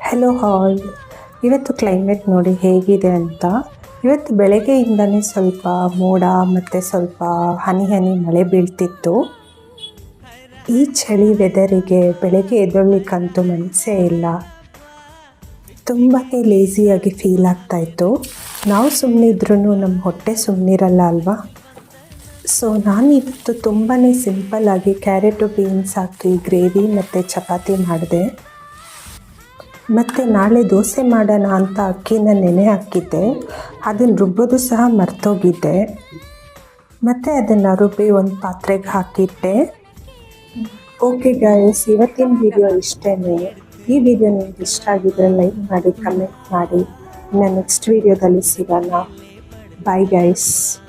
Hello ಹಾಲ್. ಇವತ್ತು climate ನೋಡಿ ಹೇಗಿದೆ ಅಂತ. ಇವತ್ತು ಬೆಳಗ್ಗೆಯಿಂದನೇ ಸ್ವಲ್ಪ ಮೋಡ ಮತ್ತು ಸ್ವಲ್ಪ ಹನಿ ಹನಿ ಮಳೆ ಬೀಳ್ತಿತ್ತು. ಈ ಚಳಿ ವೆದರಿಗೆ ಬೆಳಗ್ಗೆ ಎದ್ದೇಳಲಿಕ್ಕಂತೂ ಮನಸ್ಸೇ ಇಲ್ಲ. ತುಂಬಾ ಲೇಸಿಯಾಗಿ ಫೀಲ್ ಆಗ್ತಾಯಿತ್ತು. ನಾವು ಸುಮ್ಮನಿದ್ರೂ ನಮ್ಮ ಹೊಟ್ಟೆ ಸುಮ್ಮನಿರಲ್ಲ ಅಲ್ವಾ. ಸೊ ನಾನಿವತ್ತು ತುಂಬಾ ಸಿಂಪಲ್ಲಾಗಿ ಕ್ಯಾರೆಟು ಬೀನ್ಸ್ ಹಾಕಿ ಗ್ರೇವಿ ಮತ್ತು ಚಪಾತಿ ಮಾಡಿದೆ. ಮತ್ತು ನಾಳೆ ದೋಸೆ ಮಾಡೋಣ ಅಂತ ಅಕ್ಕಿನ ನೆನೆ ಹಾಕಿದ್ದೆ. ಅದನ್ನು ರುಬ್ಬೋದು ಸಹ ಮರ್ತೋಗಿದ್ದೆ. ಮತ್ತು ಅದನ್ನು ರುಬ್ಬಿ ಒಂದು ಪಾತ್ರೆಗೆ ಹಾಕಿಟ್ಟೆ. ಓಕೆ ಗೈಸ್, ಇವತ್ತಿನ ವಿಡಿಯೋ ಇಷ್ಟೇ. ಈ ವಿಡಿಯೋ ನಿಮ್ಗೆ ಇಷ್ಟ ಆಗಿದ್ರೆ ಲೈಕ್ ಮಾಡಿ, ಕಮೆಂಟ್ ಮಾಡಿ. ಇನ್ನು ನೆಕ್ಸ್ಟ್ ವಿಡಿಯೋದಲ್ಲಿ ಸಿಗೋಣ. Bye guys.